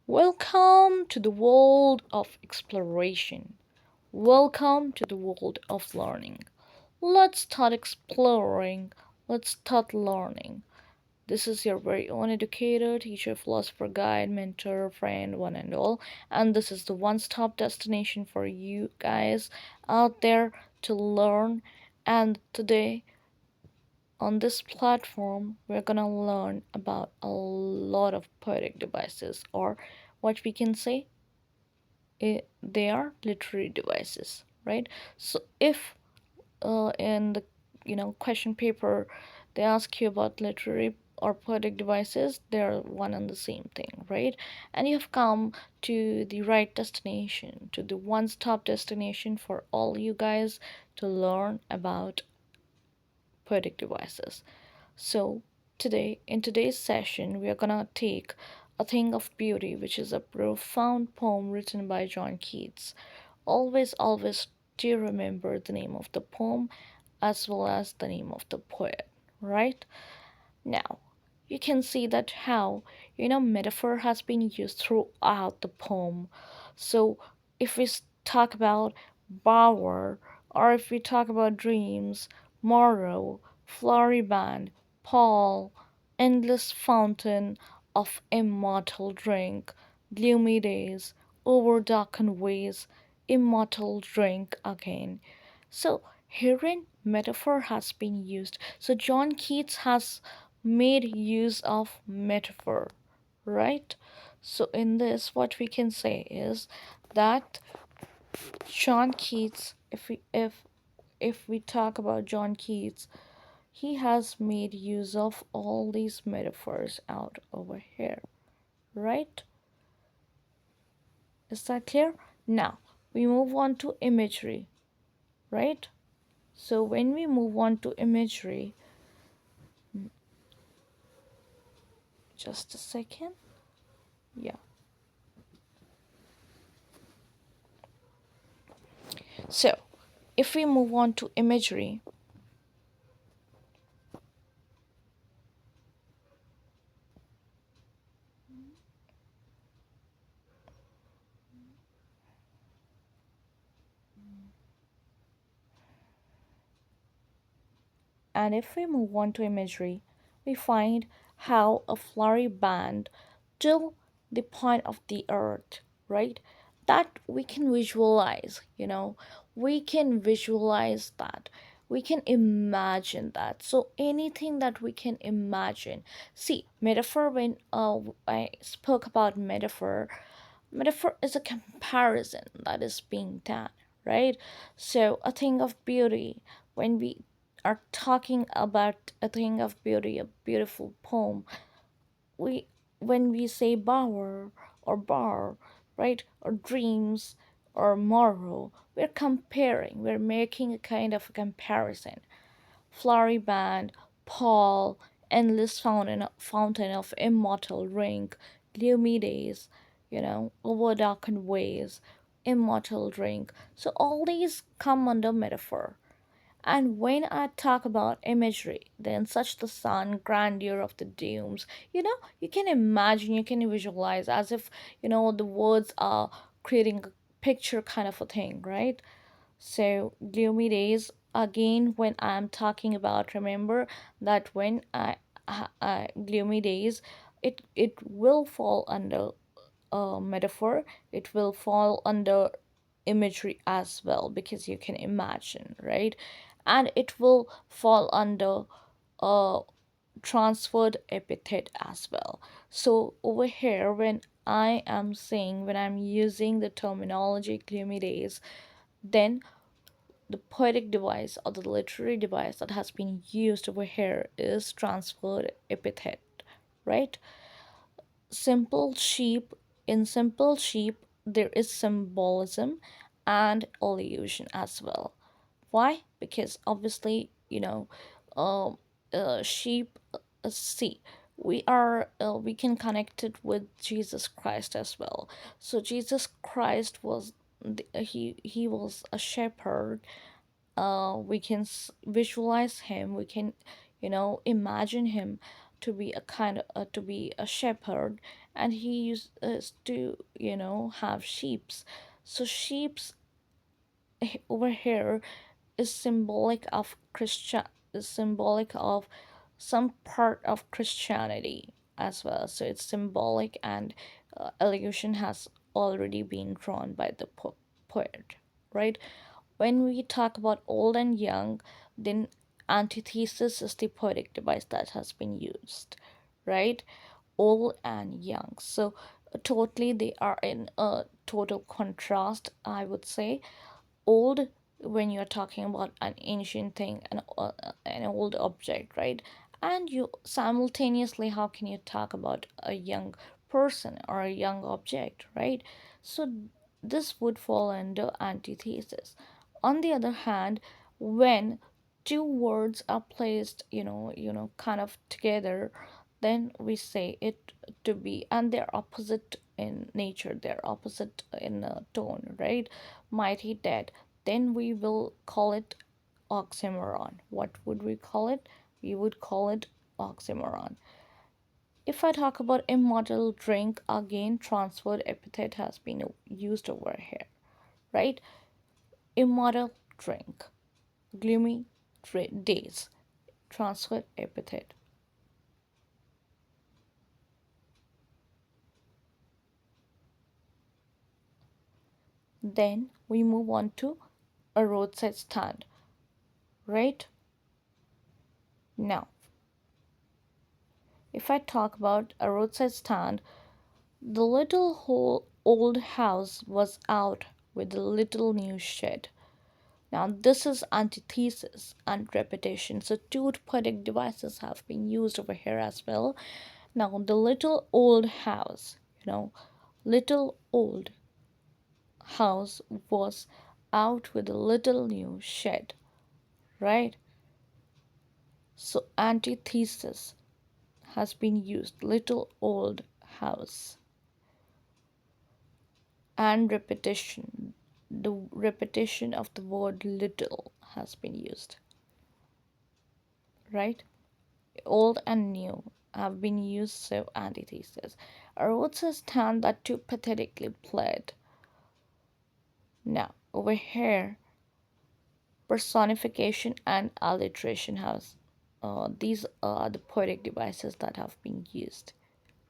Welcome to the world of exploration. Welcome to the world of learning. Let's start exploring. Let's start learning. This is your very own educator, teacher, philosopher, guide, mentor, friend, one and all. And this is the one stop destination for you guys out there to learn. And today, on this platform, we're gonna learn about a lot of poetic devices, or what we can say they are literary devices, right? So if in the question paper they ask you about literary or poetic devices, they're one and the same thing, right? And you have come to the right destination, to the one stop destination for all you guys to learn about poetic devices. So today, in today's session, we are gonna take A Thing of Beauty, which is a profound poem written by John Keats. Always do remember the name of the poem as well as the name of the poet, right? Now, you can see that how, metaphor has been used throughout the poem. So, if we talk about bower, or if we talk about dreams, morrow, flowery band, Paul, endless fountain of immortal drink, gloomy days, over darkened ways, immortal drink again. So herein metaphor has been used. So John Keats has made use of metaphor, right? So in this, what we can say is that John Keats, if we talk about John Keats, he has made use of all these metaphors out over here, right? Is that clear? Now we move on to imagery, right? So when we move on to imagery, just a second. Yeah. So if we move on to imagery, we find how a flowery band till the point of the earth, right? That we can visualize, we can visualize that. We can imagine that. So anything that we can imagine. See, metaphor, when I spoke about metaphor, metaphor is a comparison that is being done, right? So a thing of beauty, when we are talking about a thing of beauty, a beautiful poem, we when we say bower or bar, right, or dreams or morrow, we're making a kind of a comparison. Flowery band, Paul, endless fountain of immortal drink, gloomy days, over darkened ways, immortal drink. So all these come under metaphor. And when I talk about imagery, then such the sun, grandeur of the domes, you can imagine, you can visualize as if, the words are creating a picture kind of a thing, right? So, gloomy days, again, when I'm talking about, remember that when gloomy days, it will fall under metaphor, it will fall under imagery as well, because you can imagine, right? And it will fall under a transferred epithet as well. So over here, when I'm using the terminology gloomy days, then the poetic device or the literary device that has been used over here is transferred epithet, right? Simple sheep In simple sheep there is symbolism and illusion as well. Why? Because obviously, um sheep, see, we can connect it with Jesus Christ as well. So Jesus Christ was he was a shepherd. We can visualize him, we can imagine him to be a kind of to be a shepherd, and he used to have sheeps. So sheeps over here is symbolic of Christian, is symbolic of some part of Christianity as well. So it's symbolic, and allusion has already been drawn by the poet, right? When we talk about old and young, then antithesis is the poetic device that has been used, right? Old and young. So totally they are in a total contrast, I would say. Old, when you're talking about an ancient thing, an old object, right? And you simultaneously, how can you talk about a young person or a young object, right? So this would fall under antithesis. On the other hand, when two words are placed, kind of together, then we say it to be, and they're opposite in nature, they're opposite in tone, right? Mighty dead, then we will call it oxymoron. What would we call it? We would call it oxymoron. If I talk about immortal drink, again transferred epithet has been used over here, right? Immortal drink, gloomy days, transferred epithet. Then we move on to a roadside stand, right? Now, if I talk about a roadside stand, the little whole old house was out with the little new shed. Now, this is antithesis and repetition. So, two poetic devices have been used over here as well. Now, the little old house, little old house was out with a little new shed, right? So, antithesis has been used, little old house, and repetition. The repetition of the word little has been used, right? Old and new have been used, so antithesis. Or what's a stand that too pathetically played? Now, over here, personification and alliteration has these are the poetic devices that have been used,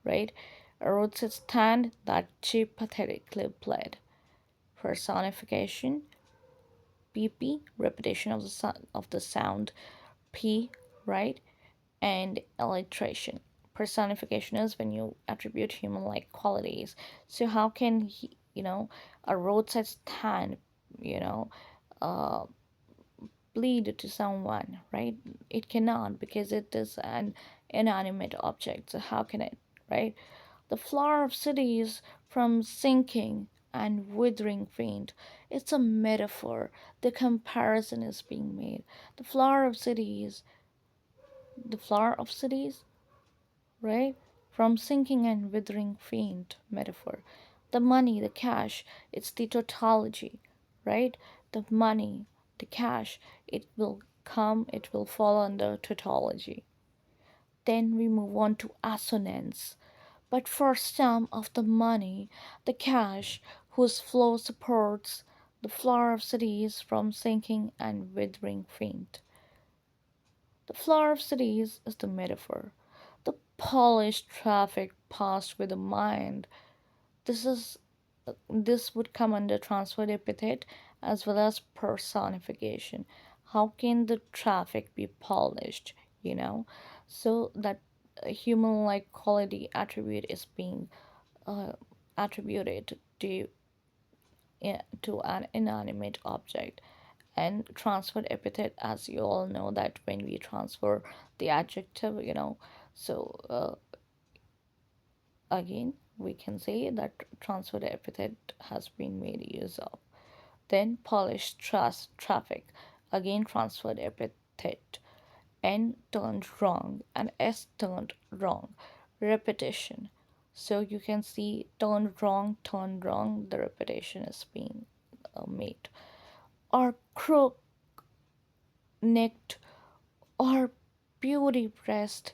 right? Or what's a stand that too pathetically played? Personification, pp, repetition of the sound p, right? And alliteration. Personification is when you attribute human like qualities. So how can a roadside stand, you know uh bleed to someone, right? It cannot, because it is an inanimate object. So how can it, right? The flower of cities from sinking and withering faint. It's a metaphor. The comparison is being made. The flower of cities, the flower of cities, right? From sinking and withering faint metaphor. The money, the cash, it's the tautology, right? The money, the cash, it will fall under tautology. Then we move on to assonance. But for some of the money, the cash, whose flow supports the flower of cities from sinking and withering faint. The flower of cities is the metaphor. The polished traffic passed with the mind. This is this would come under transferred epithet as well as personification. How can the traffic be polished? You know, so that a human-like quality attribute is being uh, attributed to an inanimate object. And transferred epithet, as you all know, that when we transfer the adjective, so again we can say that transferred epithet has been made use of. Then polished traffic, again transferred epithet. N turned wrong and S turned wrong, repetition. So you can see turned wrong, the repetition is being made. Or crook necked or beauty breast,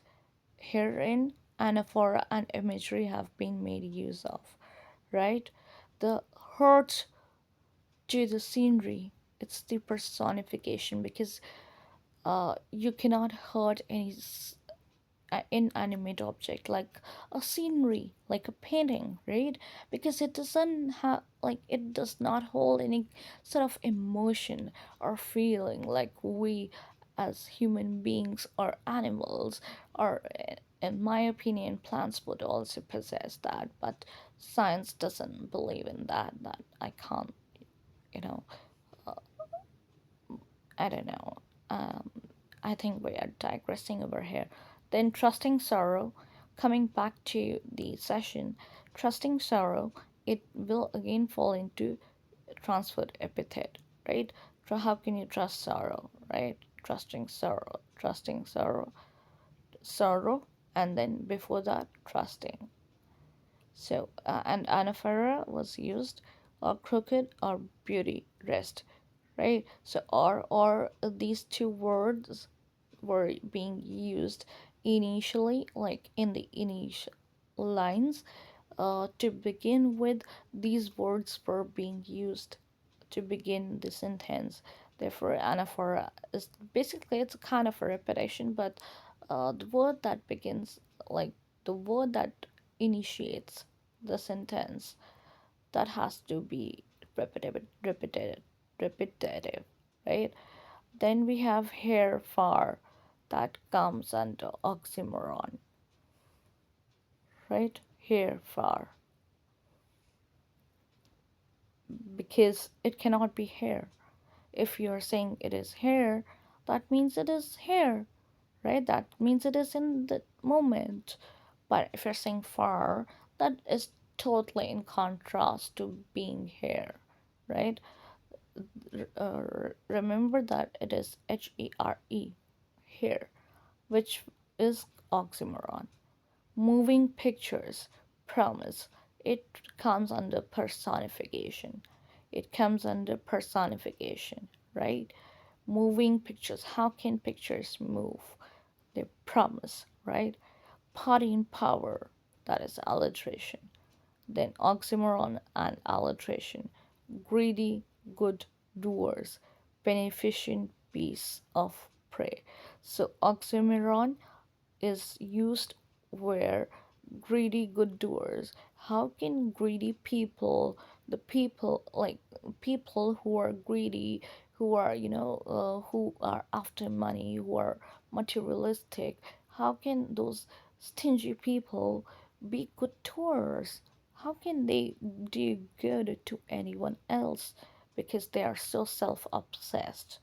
Herein, anaphora and imagery have been made use of, right? The hurt to the scenery, it's the personification, because you cannot hurt any inanimate object like a scenery, like a painting, right? Because it doesn't have, like, it does not hold any sort of emotion or feeling like we as human beings or animals, or in my opinion plants would also possess that, but science doesn't believe in that. That I can't, you know, I don't know. Um, I think we are digressing over here. Then trusting sorrow, coming back to the session, trusting sorrow, it will again fall into transferred epithet, right? How can you trust sorrow, right? Trusting sorrow, sorrow, and then before that, trusting. So, and anaphora was used, or crooked or beauty rest, right? So, or these two words were being used initially, like in the initial lines. To begin with, these words were being used to begin the sentence. Therefore, anaphora is basically, it's a kind of a repetition, but the word that begins, like the word that initiates the sentence, that has to be repetitive, right? Then we have here far, that comes under oxymoron, right? Here far, because it cannot be here. If you're saying it is here, that means it is here, right? That means it is in the moment. But if you're saying far, that is totally in contrast to being here, right? Remember that it is HERE, here, which is oxymoron. Moving pictures, promise, it comes under personification. It comes under personification, right? Moving pictures, how can pictures move? They promise, right? Party in power, that is alliteration. Then oxymoron and alliteration. Greedy good doers, beneficent beasts of prey. So oxymoron is used where greedy good doers. How can greedy people, the people, like people who are greedy, who are, who are after money, who are materialistic, how can those stingy people be good doers? How can they do good to anyone else? Because they are so self obsessed.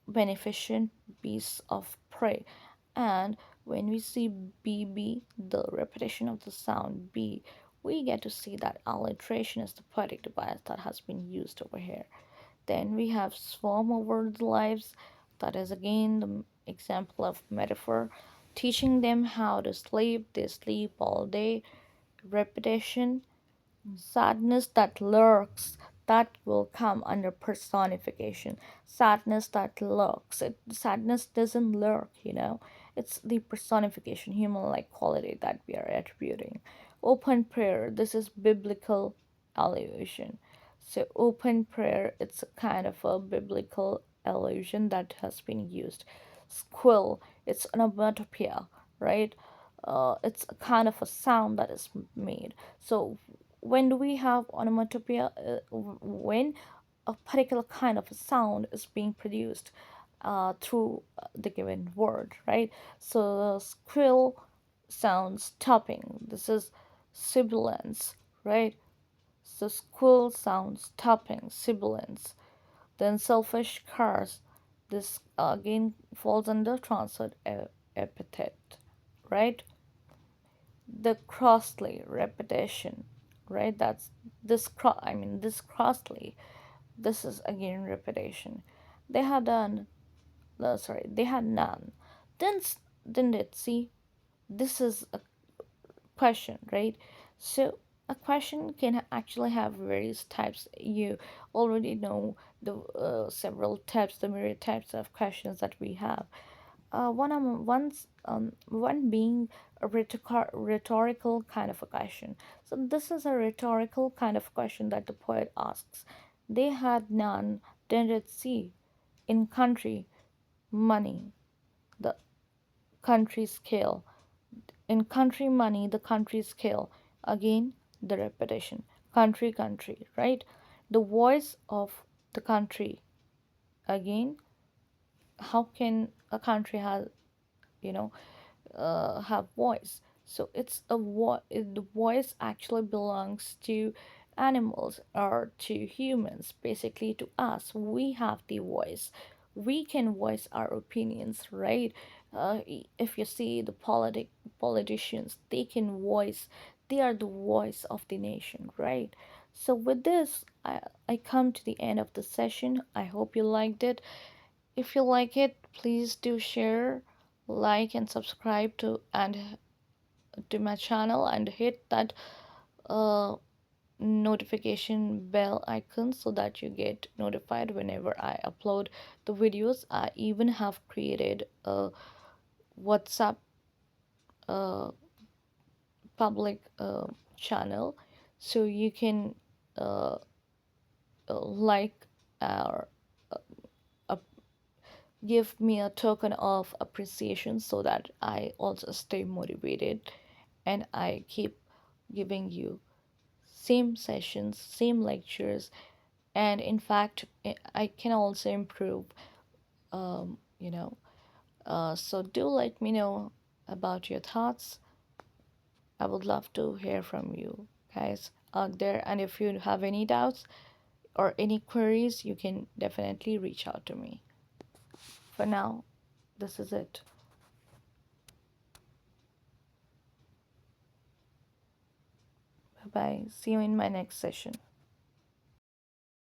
Beneficent beasts of prey. And when we see BB, the repetition of the sound B, we get to see that alliteration is the poetic device that has been used over here. Then we have swarm over the lives, that is again the example of metaphor. Teaching them how to sleep, they sleep all day. Repetition, sadness that lurks, that will come under personification. Sadness that lurks, sadness doesn't lurk, it's the personification, human like quality that we are attributing. Open prayer, this is biblical allusion. So open prayer, it's a kind of a biblical allusion that has been used. Squill, it's an onomatopoeia, right? It's a kind of a sound that is made. So when do we have onomatopoeia? When a particular kind of a sound is being produced through the given word, right? So the squill sounds stopping. This is sibilance, right? So squill sounds stopping, sibilance. Then selfish cars. This again falls under transferred epithet, right? The crossly repetition, right? That's this crossly, this is again repetition. They had done, they had none. Didn't it see? This is a question, right? So a question can actually have various types. You already know the several types, the myriad types of questions that we have. one being a rhetorical kind of a question. So this is a rhetorical kind of question that the poet asks. They had none, then at sea, in country, money, the country scale. In country money, the country scale. Again, the repetition. Country, country, right? The voice of the country. Again, how can a country have, you know, have voice? So it's the voice actually belongs to animals or to humans, basically to us. We have the voice. We can voice our opinions, right? If you see the politicians, they can voice. They are the voice of the nation, right? So with this, I come to the end of the session. I hope you liked it. If you like it, please do share, like, and subscribe to my channel, and hit that uh, notification bell icon so that you get notified whenever I upload the videos. I even have created a WhatsApp uh, public channel, so you can uh, like or uh, give me a token of appreciation so that I also stay motivated and I keep giving you same sessions, same lectures, and in fact, I can also improve. Um, you know, so do let me know about your thoughts. I would love to hear from you guys out there, and if you have any doubts or any queries, you can definitely reach out to me. For now, this is it. Bye bye. See you in my next session.